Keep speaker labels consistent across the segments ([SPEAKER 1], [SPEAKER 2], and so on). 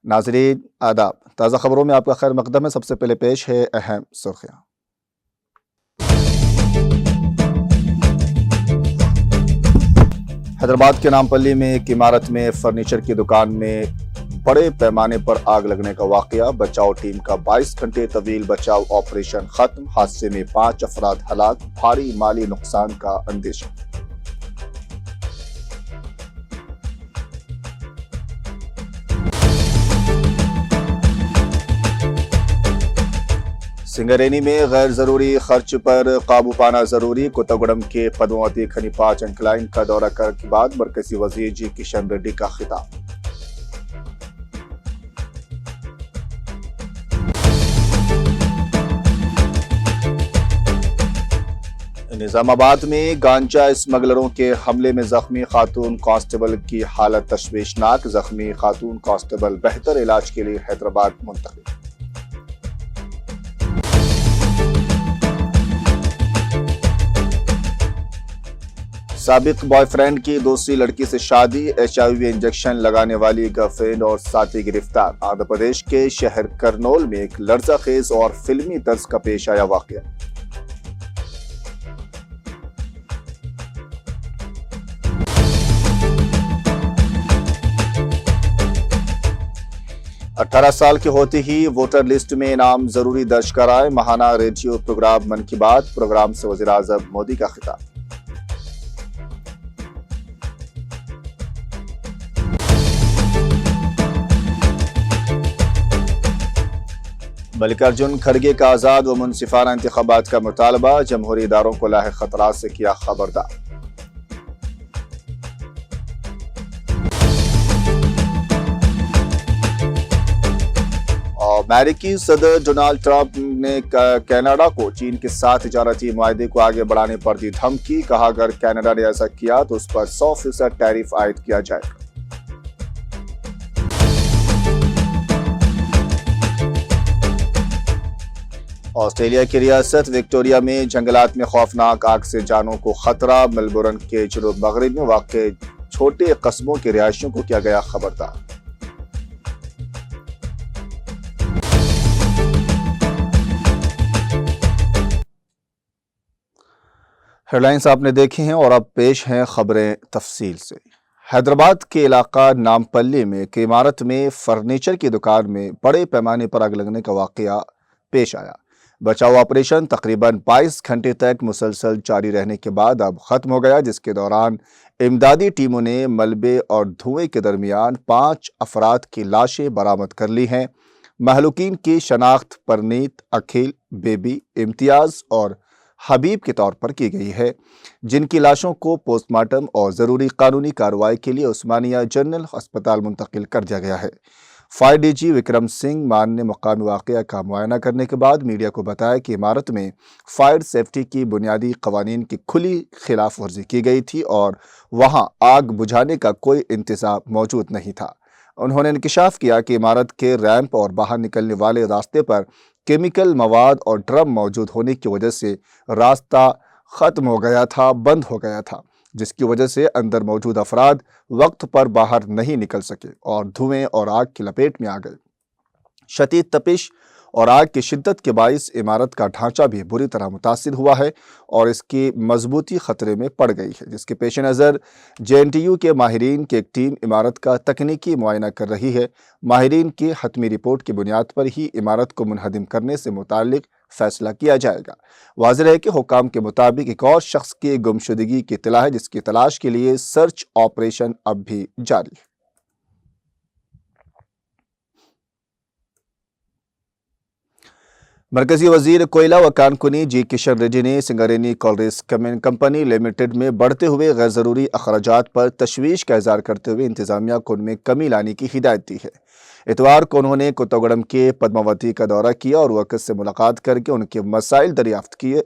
[SPEAKER 1] नाज़रीन आदाब, ताज़ा खबरों में आपका खैर मकदम है। सबसे पहले पेश है अहम सुर्खियाँ। हैदराबाद के नामपल्ली में एक इमारत में फर्नीचर की दुकान में बड़े पैमाने पर आग लगने का वाकया। बचाव टीम का 22 घंटे तवील बचाव ऑपरेशन खत्म। हादसे में 5 अफराद हलाक, भारी माली नुकसान का अंदेशा। सिंगरेनी में गैर जरूरी खर्च पर काबू पाना जरूरी। कोत्तागुडम के पद्मावती खनी 5 इंक्लाइन का दौरा करने के बाद मरकजी वजीर जी किशन रेड्डी का खिताब। निजामाबाद में गांजा स्मगलरों के हमले में जख्मी खातून कांस्टेबल की हालत तशवीशनाक। जख्मी खातून कांस्टेबल बेहतर इलाज के लिए हैदराबाद मुंतकिल। साबिक बॉयफ्रेंड की दूसरी लड़की से शादी, HIV इंजेक्शन लगाने वाली गर्लफ्रेंड और साथी गिरफ्तार। आंध्र प्रदेश के शहर करनोल में एक लर्ज़ाखेज और फिल्मी तर्ज का पेश आया वाकया। अठारह साल की होते ही वोटर लिस्ट में नाम जरूरी दर्ज कराए। महाना रेडियो प्रोग्राम मन की बात प्रोग्राम से वज़ीर आज़म मोदी का खिताब। मल्लिकार्जुन खड़गे का आजाद व मुनसिफाना इंतखाबात का मुतालबा। जमहूरी इदारों को लाहे खतरात से किया खबरदार। और अमेरिकी सदर डोनाल्ड ट्रंप ने कनाडा को चीन के साथ तिजारती मुआहदे को आगे बढ़ाने पर दी धमकी। कहा अगर कनाडा ने ऐसा किया तो उस पर 100% टैरिफ आयद किया जाएगा। ऑस्ट्रेलिया की रियासत विक्टोरिया में जंगलात में खौफनाक आग से जानों को खतरा। मेलबोर्न के जनूब मगरिब में वाक़े छोटे कस्बों के रिहायशियों को किया गया खबरदार। हेडलाइंस आपने देखी हैं और अब पेश हैं खबरें तफसील से। हैदराबाद के इलाका नामपल्ली में एक इमारत में फर्नीचर की दुकान में बड़े पैमाने पर आग लगने का वाकया पेश आया। बचाव ऑपरेशन तकरीबन 22 घंटे तक मुसलसल जारी रहने के बाद अब खत्म हो गया, जिसके दौरान इमदादी टीमों ने मलबे और धुएं के दरमियान 5 अफराद की लाशें बरामद कर ली हैं। महलूकीन की शनाख्त परनीत, अखिल, बेबी, इम्तियाज और हबीब के तौर पर की गई है, जिनकी लाशों को पोस्टमार्टम और ज़रूरी कानूनी कार्रवाई के लिए उस्मानिया जनरल अस्पताल मुंतकिल कर दिया गया है। फायर डीजी विक्रम सिंह मान ने मकामी वाक़या का मुआयना करने के बाद मीडिया को बताया कि इमारत में फायर सेफ्टी की बुनियादी क़वानीन की खुली खिलाफ वर्जी की गई थी और वहां आग बुझाने का कोई इंतज़ाम मौजूद नहीं था। उन्होंने इंकिशाफ किया कि इमारत के रैंप और बाहर निकलने वाले रास्ते पर केमिकल मवाद और ड्रम मौजूद होने की वजह से रास्ता ख़त्म हो गया था, बंद हो गया था, जिसकी वजह से अंदर मौजूद अफराद वक्त पर बाहर नहीं निकल सके और धुएं और आग की लपेट में आ गए। शदीद तपिश और आग की शिद्दत के बाइस इमारत का ढांचा भी बुरी तरह मुतासिर हुआ है और इसकी मजबूती खतरे में पड़ गई है, जिसके पेश नज़र JNTU के माहिरीन की एक टीम इमारत का तकनीकी मुआयना कर रही है। माहिरीन की हतमी रिपोर्ट की बुनियाद पर ही इमारत को मुनहदिम करने से मुताल्लिक फैसला किया जाएगा। वाज़ेह है कि हुकाम के मुताबिक एक और शख्स की गुमशुदगी की इत्तला है, जिसकी तलाश के लिए सर्च ऑपरेशन अब भी जारी है। مرکزی وزیر کوئلہ و کانکنی جی کشن ریڈی نے سنگرینی کولریز کمپنی لمیٹڈ میں بڑھتے ہوئے غیر ضروری اخراجات پر تشویش کا اظہار کرتے ہوئے انتظامیہ کو ان میں کمی لانے کی ہدایت دی ہے۔ اتوار کو انہوں نے کوتاگوڑم کے پدماوتی کا دورہ کیا اور ورکرز سے ملاقات کر کے ان کے مسائل دریافت کیے۔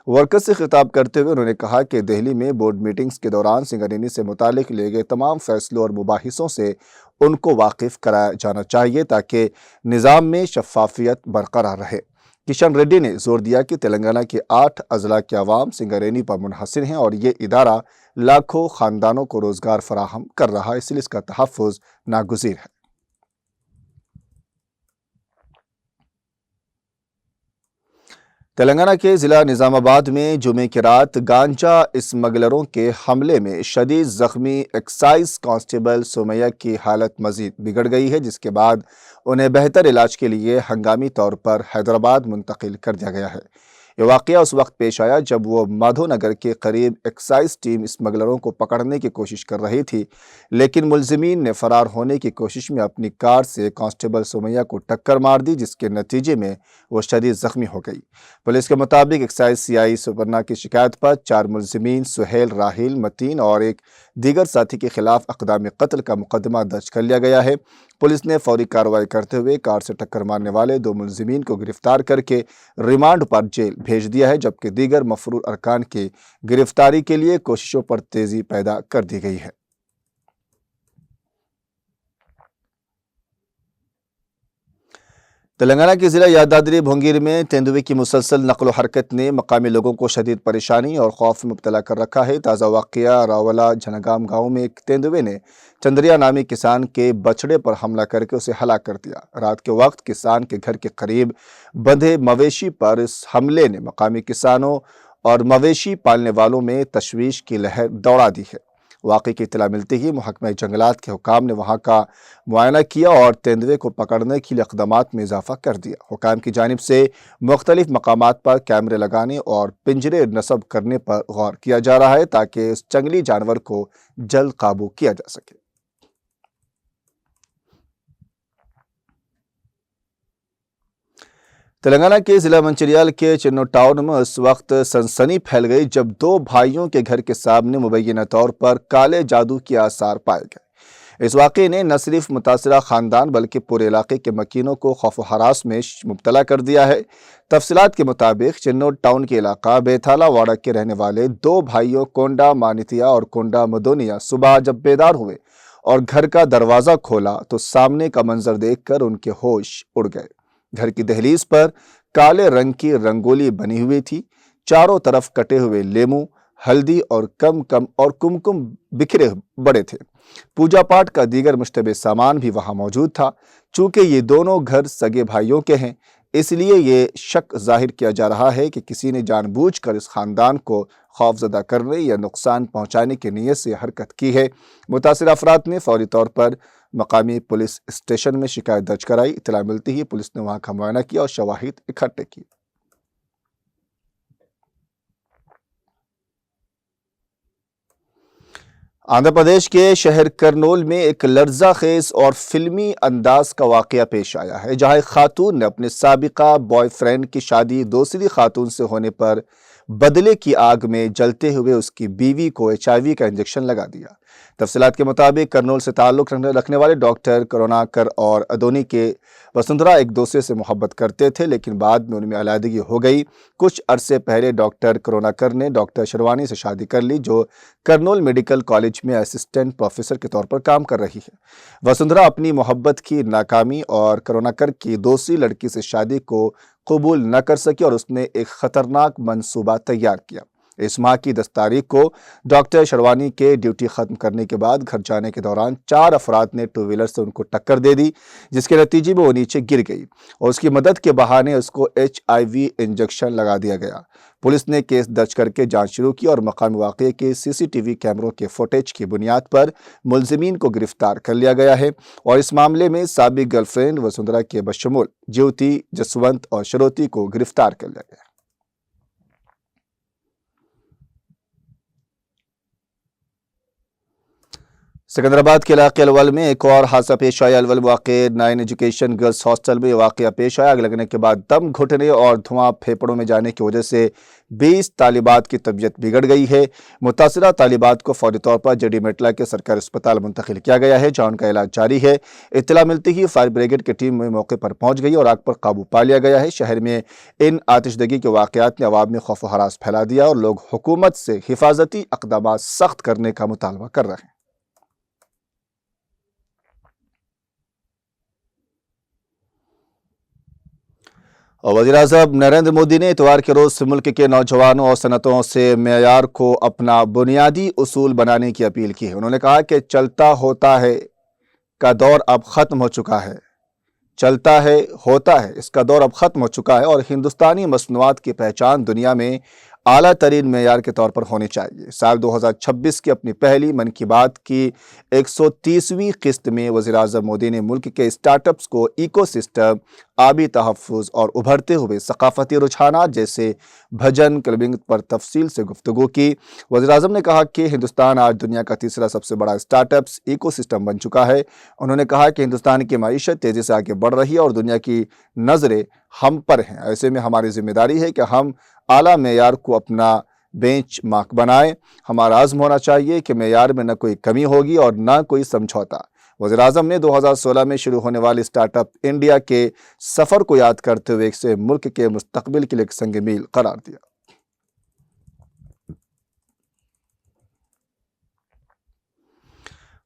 [SPEAKER 1] ورکرز سے خطاب کرتے ہوئے انہوں نے کہا کہ دہلی میں بورڈ میٹنگز کے دوران سنگرینی سے متعلق لیے گئے تمام فیصلوں اور مباحثوں سے ان کو واقف کرایا جانا چاہیے تاکہ نظام میں شفافیت برقرار رہے۔ کشن ریڈی نے زور دیا کہ تلنگانہ کے 8 اضلاع کے عوام سنگرینی پر منحصر ہیں اور یہ ادارہ لاکھوں خاندانوں کو روزگار فراہم کر رہا ہے، اس لیے اس کا تحفظ ناگزیر ہے۔ تلنگانہ کے ضلع نظام آباد میں جمعے کی رات گانجا اسمگلروں کے حملے میں شدید زخمی ایکسائز کانسٹیبل سمیہ کی حالت مزید بگڑ گئی ہے، جس کے بعد انہیں بہتر علاج کے لیے ہنگامی طور پر حیدرآباد منتقل کر دیا گیا ہے۔ یہ واقعہ اس وقت پیش آیا جب وہ مادھو نگر کے قریب ایکسائز ٹیم اسمگلروں کو پکڑنے کی کوشش کر رہی تھی، لیکن ملزمین نے فرار ہونے کی کوشش میں اپنی کار سے کانسٹیبل سمیہ کو ٹکر مار دی، جس کے نتیجے میں وہ شدید زخمی ہو گئی۔ پولیس کے مطابق ایکسائز سی آئی سپرنا کی شکایت پر 4 ملزمین سہیل، راہیل، متین اور ایک دیگر ساتھی کے خلاف اقدام قتل کا مقدمہ درج کر لیا گیا ہے۔ پولیس نے فوری کارروائی کرتے ہوئے کار سے ٹکر مارنے والے 2 ملزمین کو گرفتار کر کے ریمانڈ پر جیل بھیج دیا ہے، جبکہ دیگر مفرور ارکان کی گرفتاری کے لیے کوششوں پر تیزی پیدا کر دی گئی ہے۔ تلنگانہ کے ضلع یادادری بھونگیر میں تیندوے کی مسلسل نقل و حرکت نے مقامی لوگوں کو شدید پریشانی اور خوف میں مبتلا کر رکھا ہے۔ تازہ واقعہ راولا جھنگام گاؤں میں ایک تیندوے نے چندریا نامی کسان کے بچڑے پر حملہ کر کے اسے ہلاک کر دیا۔ رات کے وقت کسان کے گھر کے قریب بندھے مویشی پر اس حملے نے مقامی کسانوں اور مویشی پالنے والوں میں تشویش کی لہر دوڑا دی ہے۔ واقعے کی اطلاع ملتے ہی محکمہ جنگلات کے حکام نے وہاں کا معائنہ کیا اور تیندوے کو پکڑنے کے لیے اقدامات میں اضافہ کر دیا۔ حکام کی جانب سے مختلف مقامات پر کیمرے لگانے اور پنجرے نصب کرنے پر غور کیا جا رہا ہے تاکہ اس جنگلی جانور کو جلد قابو کیا جا سکے۔ تلنگانہ کے ضلع منچریال کے چنو ٹاؤن میں اس وقت سنسنی پھیل گئی جب 2 بھائیوں کے گھر کے سامنے مبینہ طور پر کالے جادو کے آثار پائے گئے۔ اس واقعے نے نہ صرف متاثرہ خاندان بلکہ پورے علاقے کے مکینوں کو خوف و ہراس میں مبتلا کر دیا ہے۔ تفصیلات کے مطابق چنو ٹاؤن کے علاقہ بیتھالا واڑہ کے رہنے والے 2 بھائیوں کونڈا مانیتیا اور کونڈا مدونیا صبح جب بیدار ہوئے اور گھر کا دروازہ کھولا تو سامنے کا منظر دیکھ کر ان کے ہوش اڑ گئے۔ گھر کی دہلیز پر کالے رنگ کی رنگولی بنی ہوئی تھی، چاروں طرف کٹے ہوئے لیموں، ہلدی اور کمکم بکھرے بڑے تھے۔ پوجا پاٹ کا دیگر مشتبہ سامان بھی وہاں موجود تھا۔ چونکہ یہ دونوں گھر سگے بھائیوں کے ہیں، اس لیے یہ شک ظاہر کیا جا رہا ہے کہ کسی نے جان بوجھ کر اس خاندان کو خوفزدہ کرنے یا نقصان پہنچانے کی نیت سے حرکت کی ہے۔ متاثرہ افراد نے فوری طور پر مقامی پولیس اسٹیشن میں شکایت درج کرائی۔ اطلاع ملتی ہی پولیس نے وہاں کا معائنہ کیا اور شواہد اکٹھے کیے۔ آندھرا پردیش کے شہر کرنول میں ایک لرزہ خیز اور فلمی انداز کا واقعہ پیش آیا ہے، جہاں ایک خاتون نے اپنے سابقہ بوائے فرینڈ کی شادی دوسری خاتون سے ہونے پر بدلے کی آگ میں جلتے ہوئے اس کی بیوی کو HIV کا انجیکشن لگا دیا۔ تفصیلات کے مطابق کرنول سے تعلق رکھنے والے ڈاکٹر کروناکر اور ادونی کے وسندھرا ایک دوسرے سے محبت کرتے تھے، لیکن بعد میں ان میں علیحدگی ہو گئی۔ کچھ عرصے پہلے ڈاکٹر کروناکر نے ڈاکٹر شروانی سے شادی کر لی، جو کرنول میڈیکل کالج میں اسسٹنٹ پروفیسر کے طور پر کام کر رہی ہے۔ وسندھرا اپنی محبت کی ناکامی اور کروناکر کی دوسری لڑکی سے شادی کو قبول نہ کر سکی اور اس نے ایک خطرناک منصوبہ تیار کیا۔ اس ماہ کی 10 تاریخ کو ڈاکٹر شروانی کے ڈیوٹی ختم کرنے کے بعد گھر جانے کے دوران 4 افراد نے 2 ویلر سے ان کو ٹکر دے دی، جس کے نتیجے میں وہ نیچے گر گئی اور اس کی مدد کے بہانے اس کو HIV انجیکشن لگا دیا گیا۔ پولیس نے کیس درج کر کے جانچ شروع کی اور مقامی واقعے کے CCTV کیمروں کے فوٹیج کی بنیاد پر ملزمین کو گرفتار کر لیا گیا ہے اور اس معاملے میں سابق گرل فرینڈ وسندھرا کے بشمول جیوتی، جسونت اور شروتی کو گرفتار کر لیا گیا۔ सिकंदराबाद के इलाके अलवल में एक और हादसा पेश आया। अलवल वाक़ 9 एजुकेशन गर्ल्स हॉस्टल में वाक़या पेश आया। आग लगने के बाद दम घुटने और धुआं फेफड़ों में जाने की वजह से 20 तालिबात की तबीयत बिगड़ गई है। मुतासिरा तालिबात को फौरी तौर पर जेडी मेटला के सरकारी अस्पताल मुंतकिल किया गया है, जहाँ उनका इलाज जारी है। इत्तला मिलती ही फायर ब्रिगेड की टीम में मौके पर पहुंच गई और आग पर काबू पा लिया गया है। शहर में इन आतिशदगी के वाक़यात ने अवाम में खौफ व हरास फैला दिया और लोग हुकूमत से हिफाजती इक़दाम सख्त करने का मुतालबा कर रहे हैं। और वज़ीर-ए-आज़म नरेंद्र मोदी ने इतवार के रोज़ मुल्क के नौजवानों और सनतों से मेयार को अपना बुनियादी उसूल बनाने की अपील की है। उन्होंने कहा कि चलता होता है का दौर अब ख़त्म हो चुका है। चलता है होता है इसका दौर अब ख़त्म हो चुका है और हिंदुस्तानी मसनूआत की पहचान दुनिया में आला तरीन मेयार के तौर पर होनी चाहिए। साल 2026 की अपनी पहली मन की बात की 130वीं किस्त में वज़ीर-ए-आज़म मोदी ने मुल्क के स्टार्टअप्स को इकोसिस्टम, आबी तहफ़्फ़ुज़ और उभरते हुए सकाफ़ती रुझानात जैसे भजन क्लबिंग पर तफसील से गुफ्तगू की। वज़ीर-ए-आज़म ने कहा कि हिंदुस्तान आज दुनिया का तीसरा सबसे बड़ा स्टार्टअप्स इकोसिस्टम बन चुका है। उन्होंने कहा कि हिंदुस्तान की माईशत तेज़ी से आगे बढ़ रही है और दुनिया की नज़रें हम पर हैं। ऐसे में हमारी जिम्मेदारी है कि हम आला मेयार को अपना बेंच मार्क बनाएं। हमारा आज़्म होना चाहिए कि मेयार में न कोई कमी होगी और न कोई समझौता। वज़ीर-ए-आज़म ने 2016 में शुरू होने वाले स्टार्टअप इंडिया के सफ़र को याद करते हुए इसे मुल्क के मुस्तकबिल के लिए एक संग मील करार दिया।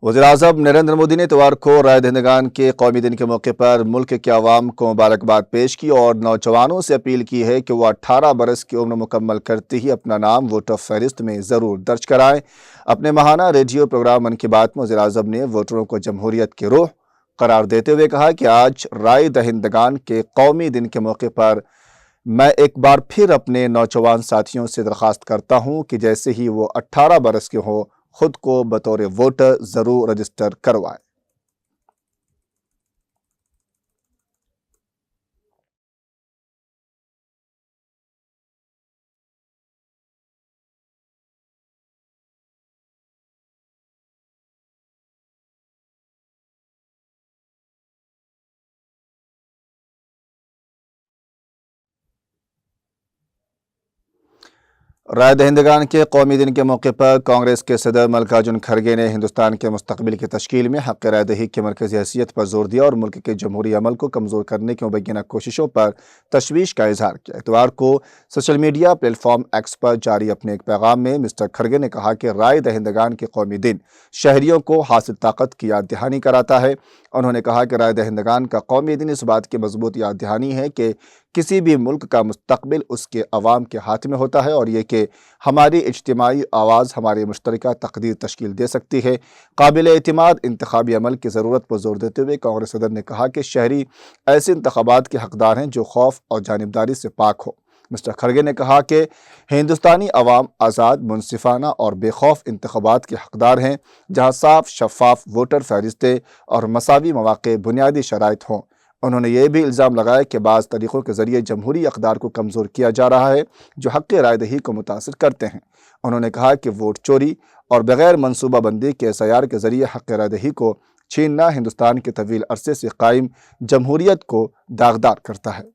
[SPEAKER 1] वज़ीर-ए-आज़म नरेंद्र मोदी ने इतवार को राय दहिंदगान के कौमी दिन के मौके पर मुल्क के अवाम को मुबारकबाद पेश की और नौजवानों से अपील की है कि वह 18 बरस की उम्र मुकम्मल करते ही अपना नाम वोटर फहरिस्त में ज़रूर दर्ज कराएं। अपने माहाना रेडियो प्रोग्राम मन की बात में वज़ीर-ए-आज़म ने वोटरों को जमहूरियत की रूह करार देते हुए कहा कि आज राय दहिंदगान के कौमी दिन के मौके पर मैं एक बार फिर अपने नौजवान साथियों से दरख्वास्त करता हूं कि जैसे ही वो 18 बरस के हों, खुद को बतौर वोटर जरूर रजिस्टर करवाएं। राय दहिंदगान के कौमी दिन के मौके पर कांग्रेस के सदर मल्लिकार्जुन खड़गे ने हिंदुस्तान के मुस्तकबिल की तश्कील में हक़ राय दही की मरकज़ी हैसियत पर जोर दिया और मुल्क के जमहूरी अमल को कमज़ोर करने की मुबैना कोशिशों पर तशवीश का इजहार किया। इतवार को सोशल मीडिया प्लेटफॉर्म एक्स पर जारी अपने एक पैगाम में मिस्टर खड़गे ने कहा कि राय दहिंदगान के कौमी दिन शहरियों को हासिल ताकत की याद दहानी कराता है। उन्होंने कहा कि राय दहिंदगान का कौमी दिन इस बात की मजबूत याद दहानी है कि किसी भी मुल्क का मुस्तकबिल उसके अवाम के हाथ में होता है और ये कि हमारी इज्तिमाई आवाज़ हमारी मुश्तरका तकदीर तश्कील दे सकती है। काबिल एतमाद इंतखाबी अमल की ज़रूरत पर जोर देते हुए कांग्रेस सदर ने कहा कि शहरी ऐसे इंतखाबात के हकदार हैं जो खौफ और जानिबदारी से पाक हो। मिस्टर खड़गे ने कहा कि हिंदुस्तानी अवाम आज़ाद, मुनसिफाना और बेखौफ इंतखाबात के हकदार हैं, जहाँ साफ शफाफ वोटर फहरिस्तें और मसावी मौक़े बुनियादी शराइत हों। उन्होंने ये भी इल्ज़ाम लगाया कि बाज़ तरीक़ों के ज़रिए जमहूरी अक़दार को कमज़ोर किया जा रहा है जो हक़ राय दही को मुतासिर करते हैं। उन्होंने कहा कि वोट चोरी और बग़ैर मनसूबा बंदी के SIR के ज़रिए हक़ राय दही को छीनना हिंदुस्तान के तवील अरसे से कायम जमहूरियत को दागदार करता है।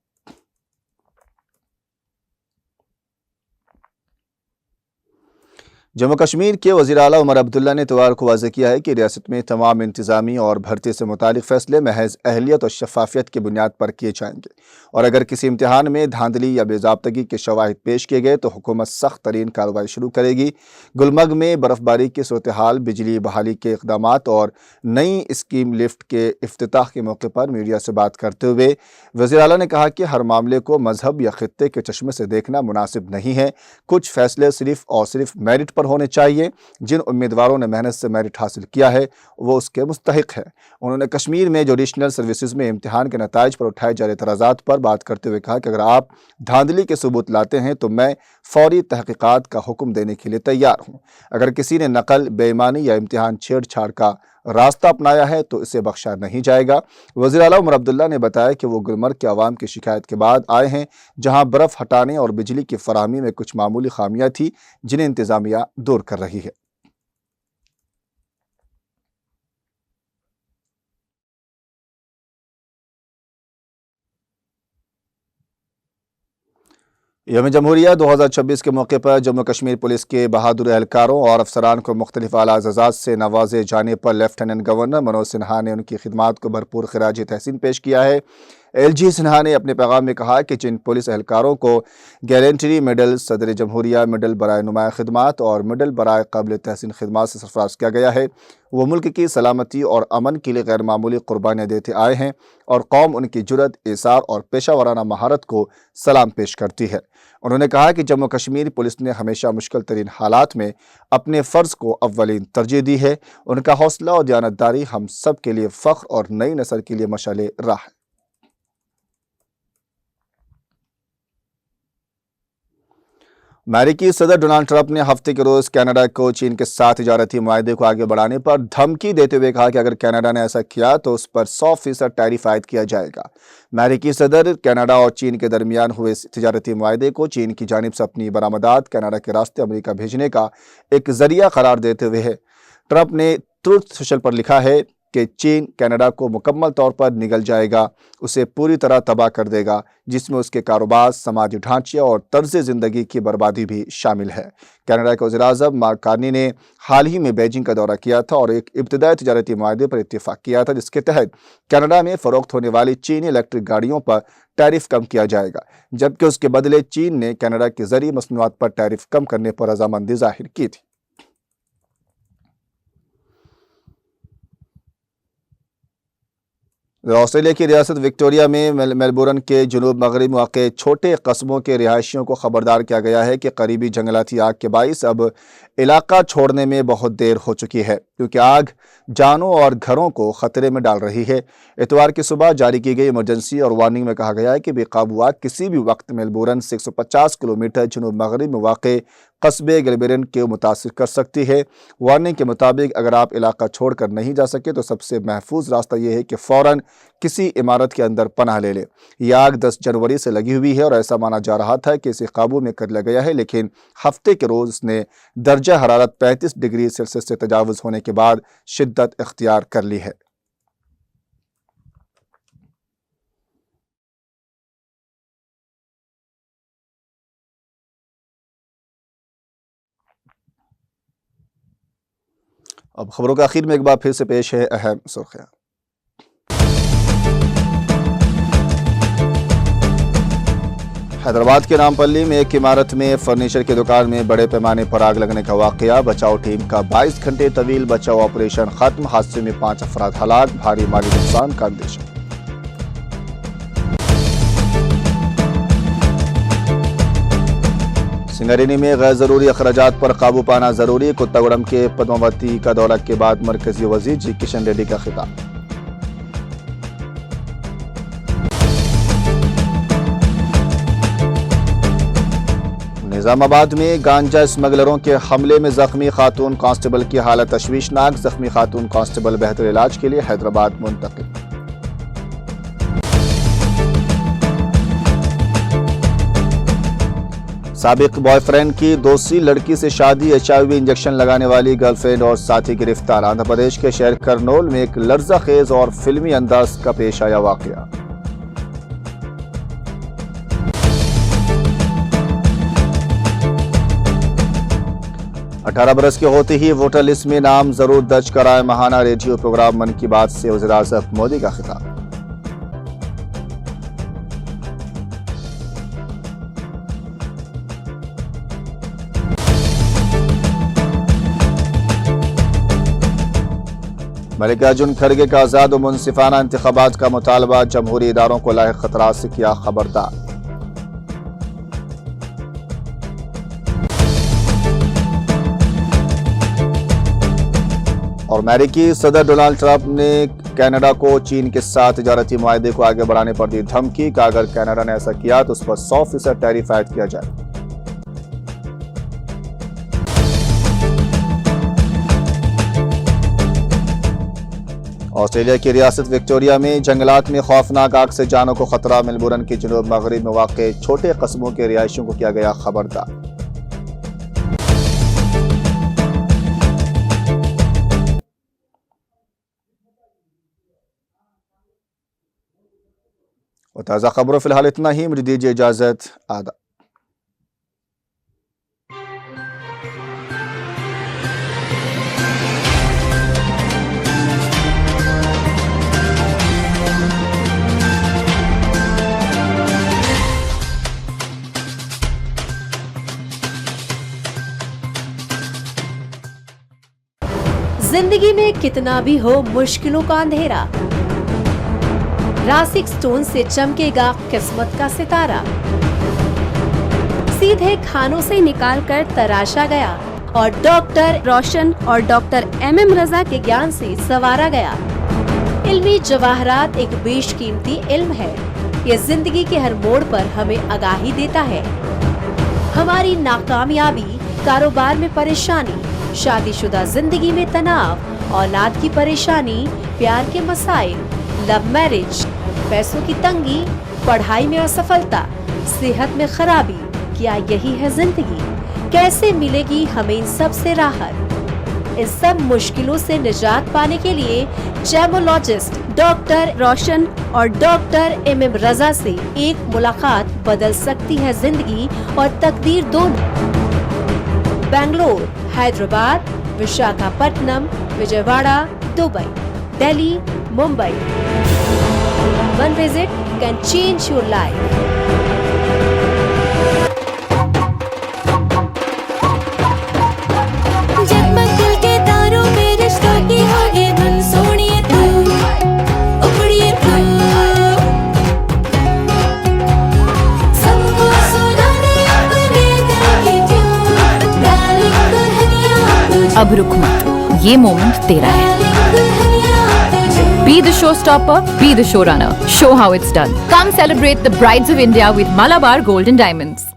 [SPEAKER 1] जम्मू कश्मीर के वज़ीर आला उमर अब्दुल्ला ने इतवार को वाज़ेह किया है कि रियासत में तमाम इंतज़ामी और भर्ती से मुतालिक फ़ैसले महज अहलियत और शफ़ाफ़ियत की बुनियाद पर किए जाएंगे और अगर किसी इम्तिहान में धांधली या बेज़ाब्तगी के शवाहिद पेश किए गए तो हुकूमत सख्त तरीन कार्रवाई शुरू करेगी। गुलमर्ग में बर्फ़बारी की सूरत हाल, बिजली बहाली के इक़दामात और नई स्कीम लिफ्ट के इफ्तिताह के मौके पर मीडिया से बात करते हुए वज़ीर आला ने कहा कि हर मामले को मजहब या ख़ित्ते के चश्मे से देखना मुनासिब नहीं है। कुछ फ़ैसले सिर्फ़ और सिर्फ मेरिट पर होने चाहिए। जिन उम्मीदवारों ने मेहनत से मेरिट हासिल किया है वो उसके मुस्तहिक है। उन्होंने कश्मीर में जुडिशनल सर्विसेज में इम्तिहान के नताइज पर उठाए जा रहे एतराज़ात पर बात करते हुए कहा कि अगर आप धांधली के सबूत लाते हैं तो मैं फौरी तहकीकात का हुक्म देने के लिए तैयार हूँ। अगर किसी ने नकल, बेईमानी या इम्तिहान छेड़छाड़ का रास्ता अपनाया है तो इसे बख्शा नहीं जाएगा। वज़ीर आला उमर अब्दुल्ला ने बताया कि वो गुलमर्ग के अवाम की शिकायत के बाद आए हैं, जहां बर्फ़ हटाने और बिजली की फराहमी में कुछ मामूली खामियां थी जिन्हें इंतज़ामिया दूर कर रही है। یوم جمہوریہ 2026 کے موقع پر جموں کشمیر پولیس کے بہادر اہلکاروں اور افسران کو مختلف اعلیٰ اعزازات سے نوازے جانے پر لیفٹیننٹ گورنر منوج سنہا نے ان کی خدمات کو بھرپور خراج تحسین پیش کیا ہے۔ ایل جی سنہا نے اپنے پیغام میں کہا کہ جن پولیس اہلکاروں کو گیلنٹری میڈل، صدر جمہوریہ میڈل برائے نمایاں خدمات اور میڈل برائے قابل تحسین خدمات سے سرفراز کیا گیا ہے، وہ ملک کی سلامتی اور امن کے لیے غیر معمولی قربانیاں دیتے آئے ہیں اور قوم ان کی جرأت، ایثار اور پیشہ ورانہ مہارت کو سلام پیش کرتی ہے۔ انہوں نے کہا کہ جموں کشمیر پولیس نے ہمیشہ مشکل ترین حالات میں اپنے فرض کو اولین ترجیح دی ہے۔ ان کا حوصلہ اور دیانتداری ہم سب کے لیے فخر اور نئی نسل کے لیے مشعل راہ ہے۔ امریکی صدر ڈونلڈ ٹرمپ نے ہفتے کے روز کینیڈا کو چین کے ساتھ تجارتی معاہدے کو آگے بڑھانے پر دھمکی دیتے ہوئے کہا کہ اگر کینیڈا نے ایسا کیا تو اس پر 100% ٹیرف عائد کیا جائے گا۔ امریکی صدر کینیڈا اور چین کے درمیان ہوئے تجارتی معاہدے کو چین کی جانب سے اپنی برآمدات کینیڈا کے راستے امریکہ بھیجنے کا ایک ذریعہ قرار دیتے ہوئے ٹرمپ نے ٹروتھ سوشل پر لکھا ہے کہ چین کینیڈا کو مکمل طور پر نگل جائے گا، اسے پوری طرح تباہ کر دے گا، جس میں اس کے کاروبار، سماجی ڈھانچے اور طرز زندگی کی بربادی بھی شامل ہے۔ کینیڈا کے وزیر اعظم مارک کارنی نے حال ہی میں بیجنگ کا دورہ کیا تھا اور ایک ابتدائی تجارتی معاہدے پر اتفاق کیا تھا جس کے تحت کینیڈا میں فروخت ہونے والی چینی الیکٹرک گاڑیوں پر ٹیرف کم کیا جائے گا، جبکہ اس کے بدلے چین نے کینیڈا کی زرعی مصنوعات پر ٹیرف کم کرنے پر رضامندی ظاہر کی تھی۔ آسٹریلیا کی ریاست وکٹوریہ میں میلبورن کے جنوب مغرب واقع چھوٹے قصبوں کے رہائشیوں کو خبردار کیا گیا ہے کہ قریبی جنگلاتی آگ کے باعث اب علاقہ چھوڑنے میں بہت دیر ہو چکی ہے، کیونکہ آگ جانوں اور گھروں کو خطرے میں ڈال رہی ہے۔ اتوار کی صبح جاری کی گئی ایمرجنسی اور وارننگ میں کہا گیا ہے کہ بے قابو آگ کسی بھی وقت میلبورن سے 150 کلومیٹر جنوب مغرب میں واقع قصبے گلبرن کو متاثر کر سکتی ہے۔ وارننگ کے مطابق اگر آپ علاقہ چھوڑ کر نہیں جا سکے تو سب سے محفوظ راستہ یہ ہے کہ فوراً کسی عمارت کے اندر پناہ لے لیں۔ یہ آگ 10 جنوری سے لگی ہوئی ہے اور ایسا مانا جا رہا تھا کہ اسے قابو میں کر لیا گیا ہے، لیکن ہفتے کے روز اس نے درجہ حرارت 35 ڈگری سیلسیس سے تجاوز ہونے کے بعد شدت اختیار کر لی ہے۔ اب خبروں کے آخر میں ایک بار پھر سے پیش ہے اہم سرخیاں۔ حیدرآباد کے نامپلی میں ایک عمارت میں فرنیچر کی دکان میں بڑے پیمانے پر آگ لگنے کا واقعہ، بچاؤ ٹیم کا 22 گھنٹے طویل بچاؤ آپریشن ختم، حادثے میں 5 افراد ہلاک، بھاری مالی نقصان کا اندیشہ۔ سنگاریڈی میں غیر ضروری اخراجات پر قابو پانا ضروری، کتاگوڑم کے پدماوتی کا دورہ کے بعد مرکزی وزیر جی کشن ریڈی کا خطاب۔ نظام آباد میں گانجا اسمگلروں کے حملے میں زخمی خاتون کانسٹیبل کی حالت تشویشناک، زخمی خاتون کانسٹیبل بہتر علاج کے لیے حیدرآباد منتقل۔ سابق بوائے فرینڈ کی دوسری لڑکی سے شادی، HIV انجیکشن لگانے والی گرل فرینڈ اور ساتھی گرفتار۔ آندھرا پردیش کے شہر کرنول میں ایک لرزہ خیز اور فلمی انداز کا پیش آیا واقعہ۔ 18 برس کے ہوتے ہی ووٹر لسٹ میں نام ضرور درج کرائے، ماہانہ ریڈیو پروگرام من کی بات سے وزیر اعظم مودی کا خطاب۔ ملکاراجن کھڑگے کا آزاد و منصفانہ انتخابات کا مطالبہ، جمہوری اداروں کو لاحق خطرات سے کیا خبردار۔ اور امریکی صدر ڈونلڈ ٹرمپ نے کینیڈا کو چین کے ساتھ تجارتی معاہدے کو آگے بڑھانے پر دی دھمکی، کہ اگر کینیڈا نے ایسا کیا تو اس پر 100% ٹیرف عائد کیا جائے۔ آسٹریلیا کی ریاست وکٹوریہ میں جنگلات میں خوفناک آگ سے جانوں کو خطرہ، میلبورن کے جنوب مغرب میں واقع چھوٹے قصبوں کے رہائشیوں کو کیا گیا خبردار۔ اور تازہ خبروں فی الحال اتنا ہی، مجھے دیجیے اجازت، آداب۔
[SPEAKER 2] कितना भी हो मुश्किलों का अंधेरा, रासिक स्टोन से चमकेगा किस्मत का सितारा। सीधे खानों से निकाल कर तराशा गया और डॉक्टर रोशन और डॉक्टर MM रजा के ज्ञान से संवारा गया। इल्मी जवाहरात एक बेशकीमती इल्म है। ये जिंदगी के हर मोड़ पर हमें आगाही देता है। हमारी नाकामयाबी, कारोबार में परेशानी, शादीशुदा जिंदगी में तनाव, औलाद की परेशानी, प्यार के मसाइल, लव मैरिज, पैसों की तंगी, पढ़ाई में असफलता, सेहत में खराबी, क्या यही है जिंदगी? कैसे मिलेगी हमें इन सब से राहत? इन सब मुश्किलों से निजात पाने के लिए जेमोलॉजिस्ट डॉक्टर रोशन और डॉक्टर MM रजा से एक मुलाकात बदल सकती है जिंदगी और तकदीर दोनों। Bangalore, Hyderabad, Visakhapatnam, Vijayawada, Dubai, Delhi, Mumbai. One visit can change your life.
[SPEAKER 3] जगमग दिल के तारों में रिश्तों की होगी धुन, सोनिए तू, उखड़िए तू, सबको सुनाने अपने दिल की ट्यून, डार्लिंग दुल्हनिया तुझे,
[SPEAKER 4] अब रुक मत, ये मोमेंट तेरा है। Be the showstopper, be the showrunner. Show how it's done. Come celebrate the Brides of India with Malabar Gold and Diamonds.